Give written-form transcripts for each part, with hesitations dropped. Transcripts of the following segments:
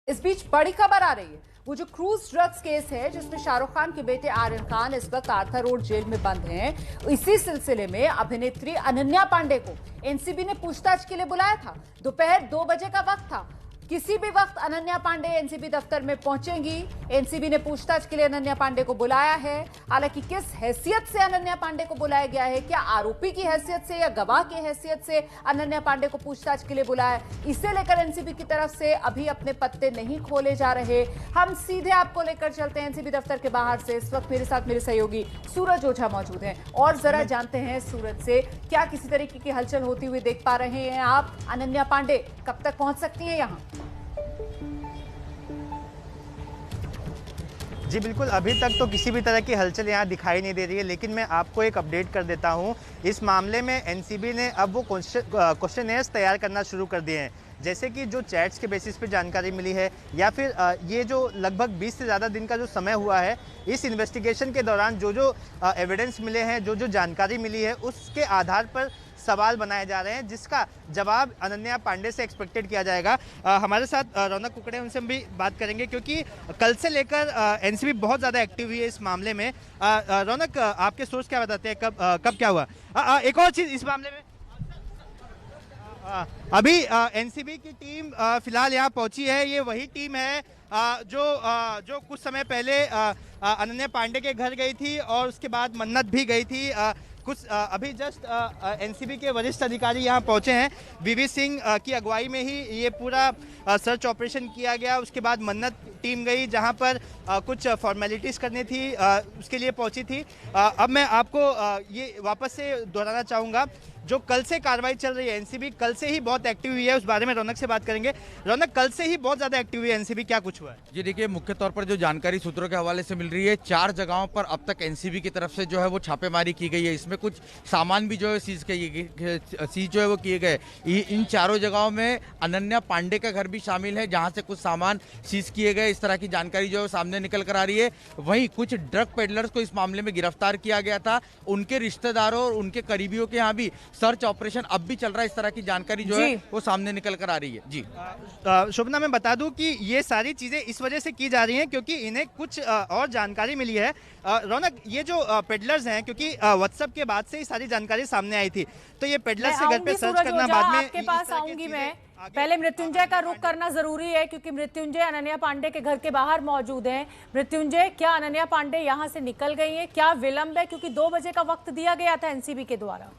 इस बीच बड़ी खबर आ रही है। वो जो क्रूज ड्रग्स केस है जिसमें शाहरुख खान के बेटे आर्यन खान इस वक्त आर्थर रोड जेल में बंद हैं, इसी सिलसिले में अभिनेत्री अनन्या पांडे को एनसीबी ने पूछताछ के लिए बुलाया था। दोपहर 2 बजे का वक्त था। किसी भी वक्त अनन्या पांडे एनसीबी दफ्तर में पहुंचेंगी। एनसीबी ने पूछताछ के लिए अनन्या पांडे को बुलाया है। हालांकि किस हैसियत से अनन्या पांडे को बुलाया गया है, क्या आरोपी की हैसियत से या गवाह की हैसियत से अनन्या पांडे को पूछताछ के लिए बुलाया, इसे लेकर एनसीबी की तरफ से अभी अपने पत्ते नहीं खोले जा रहे। हम सीधे आपको लेकर चलते हैं एनसीबी दफ्तर के बाहर से। इस वक्त मेरे साथ मेरे सहयोगी सूरज ओझा मौजूद हैं और जरा जानते हैं सूरज से क्या किसी तरीके की हलचल होती हुई देख पा रहे हैं आप। अनन्या पांडे कब तक पहुंच सकती हैं यहां? जी बिल्कुल, अभी तक तो किसी भी तरह की हलचल यहाँ दिखाई नहीं दे रही है, लेकिन मैं आपको एक अपडेट कर देता हूँ। इस मामले में एनसीबी ने अब वो क्वेश्चनेयर्स तैयार करना शुरू कर दिए हैं। जैसे कि जो चैट्स के बेसिस पे जानकारी मिली है या फिर ये जो लगभग 20 से ज़्यादा दिन का जो समय हुआ है, इस इन्वेस्टिगेशन के दौरान जो एविडेंस मिले हैं, जो जानकारी मिली है, उसके आधार पर सवाल बनाए जा रहे हैं, जिसका जवाब अनन्या पांडे से एक्सपेक्टेड किया जाएगा। हमारे साथ रौनक कुकड़े, उनसे हम भी बात करेंगे क्योंकि कल से लेकर एनसीबी बहुत ज़्यादा एक्टिव हुई है इस मामले में। रौनक, आपके सोर्स क्या बताते हैं, कब क्या हुआ? एक और चीज़ इस मामले में, अभी एनसीबी की टीम फिलहाल यहाँ पहुंची है। ये वही टीम है जो कुछ समय पहले अनन्या पांडे के घर गई थी और उसके बाद मन्नत भी गई थी। अभी जस्ट एनसीबी के वरिष्ठ अधिकारी यहाँ पहुँचे हैं। वीवी सिंह की अगुवाई में ही ये पूरा सर्च ऑपरेशन किया गया। उसके बाद मन्नत टीम गई जहाँ पर कुछ फॉर्मेलिटीज़ करनी थी, उसके लिए पहुँची थी। अब मैं आपको ये वापस से दोहराना चाहूँगा, जो कल से कार्रवाई चल रही है, एनसीबी कल से ही बहुत एक्टिव हुई है, उस बारे में रौनक से बात करेंगे। रौनक, कल से ही बहुत ज़्यादा एक्टिव हुई है एनसीबी, क्या कुछ हुआ है? जी देखिए, मुख्य तौर पर जो जानकारी सूत्रों के हवाले से मिल रही है, 4 जगहों पर अब तक एनसीबी की तरफ से जो है वो छापेमारी की गई है। इसमें कुछ सामान भी जो है सीज जो है वो किए गए। इन चारों जगहों में अनन्या पांडे का घर भी शामिल है, जहाँ से कुछ सामान सीज किए गए। इस तरह की जानकारी जो है सामने निकल कर आ रही है। वहीं कुछ ड्रग पेडलर्स को इस मामले में गिरफ्तार किया गया था। उनके रिश्तेदारों और उनके करीबियों के यहाँ भी सर्च ऑपरेशन अब भी चल रहा है। इस तरह की जानकारी जो है वो सामने निकल कर आ रही है। जी शोभना, मैं बता दूं कि ये सारी चीजें इस वजह से की जा रही हैं क्योंकि इन्हें कुछ और जानकारी मिली है। रौनक, ये जो पेडलर्स हैं, क्योंकि व्हाट्सएप के बाद से ही सारी जानकारी सामने आई थी, तो ये पेडलर्स के घर पे सर्च करना बाद में आपके पास आऊंगी मैं। पहले मृत्युंजय का रुख करना जरूरी है क्योंकि मृत्युंजय अनन्या पांडे के घर के बाहर मौजूद हैं। मृत्युंजय, क्या अनन्या पांडे यहां से निकल गई हैं? क्या विलंब है, क्योंकि 2 बजे का वक्त दिया गया था एनसीबी के द्वारा?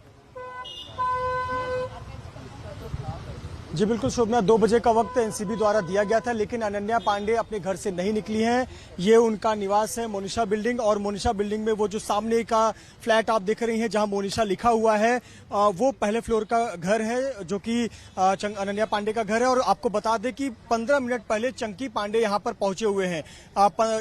जी बिल्कुल शोभना, 2 बजे का वक्त एनसीबी द्वारा दिया गया था, लेकिन अनन्या पांडे अपने घर से नहीं निकली हैं। ये उनका निवास है मोनिशा बिल्डिंग, और मोनिशा बिल्डिंग में वो जो सामने का फ्लैट आप देख रही हैं जहां मोनिशा लिखा हुआ है, वो पहले फ्लोर का घर है जो कि अनन्या पांडे का घर है। और आपको बता दें कि 15 मिनट पहले चंकी पांडे यहां पर पहुंचे हुए हैं।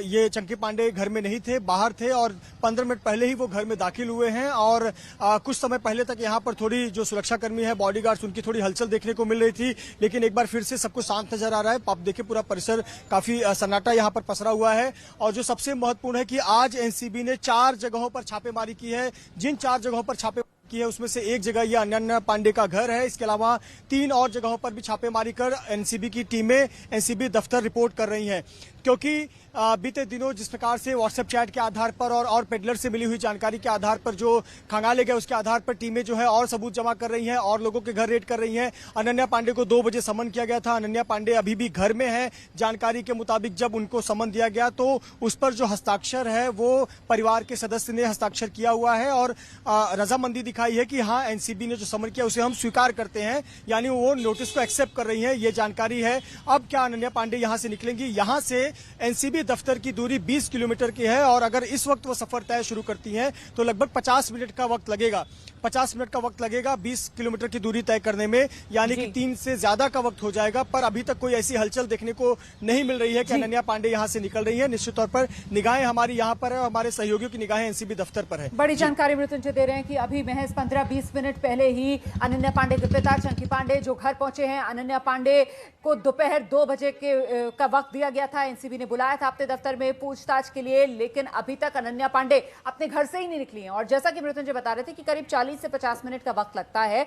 ये चंकी पांडे घर में नहीं थे, बाहर थे, और 15 मिनट पहले ही वो घर में दाखिल हुए हैं। और कुछ समय पहले तक यहाँ पर थोड़ी जो सुरक्षाकर्मी है, बॉडीगार्ड्स, उनकी थोड़ी हलचल देखने को मिल रही थी, लेकिन एक बार फिर से सब कुछ शांत नजर आ रहा है। आप देखिए, पूरा परिसर काफी सन्नाटा यहाँ पर पसरा हुआ है। और जो सबसे महत्वपूर्ण है कि आज एनसीबी ने 4 जगहों पर छापेमारी की है। जिन 4 जगहों पर छापेमारी की है उसमें से एक जगह यह अनन्या पांडे का घर है। इसके अलावा 3 और जगहों पर भी छापेमारी कर एनसीबी की टीमें एनसीबी दफ्तर रिपोर्ट कर रही हैं, क्योंकि बीते दिनों जिस प्रकार से व्हाट्सएप चैट के आधार पर और पेडलर से मिली हुई जानकारी के आधार पर जो खंगाले गए, उसके आधार पर टीमें जो है और सबूत जमा कर रही हैं और लोगों के घर रेड कर रही हैं। अनन्या पांडे को 2 बजे समन किया गया था। अनन्या पांडे अभी भी घर में है। जानकारी के मुताबिक जब उनको समन दिया गया तो उस पर जो हस्ताक्षर है वो परिवार के सदस्य ने हस्ताक्षर किया हुआ है और रजामंदी दिखाई है कि हाँ, एनसीबी ने जो समन किया उसे हम स्वीकार करते हैं, यानी वो नोटिस को एक्सेप्ट कर रही है। ये जानकारी है। अब क्या अनन्या पांडे यहां से निकलेंगी? यहां से एनसीबी दफ्तर की दूरी 20 किलोमीटर की है, और अगर इस वक्त वो सफर तय शुरू करती हैं तो लगभग 50 मिनट का वक्त लगेगा। 50 मिनट का वक्त लगेगा 20 किलोमीटर की दूरी तय करने में, यानी कि 3 से ज्यादा का वक्त हो जाएगा। पर अभी तक कोई ऐसी हलचल देखने को नहीं मिल रही है कि अनन्या पांडे यहां से निकल रही है। निश्चित तौर पर निगाहें हमारी यहां पर है और हमारे सहयोगियों की निगाहें एनसीबी दफ्तर पर है। बड़ी जानकारी मृत्युंजय दे रहे हैं कि अभी महज 15-20 मिनट पहले ही अनन्या पांडे के पिता चंकी पांडे जो घर पहुंचे हैं। अनन्या पांडे को दोपहर 2 बजे का वक्त दिया गया था। एनसीबी ने बुलाया था अपने दफ्तर में पूछताछ के लिए, लेकिन अभी तक अनन्या पांडे अपने घर से ही नहीं निकली हैं। और जैसा कि मृत्युंजय बता रहे थे कि करीब 40 से 50 मिनट का वक्त लगता है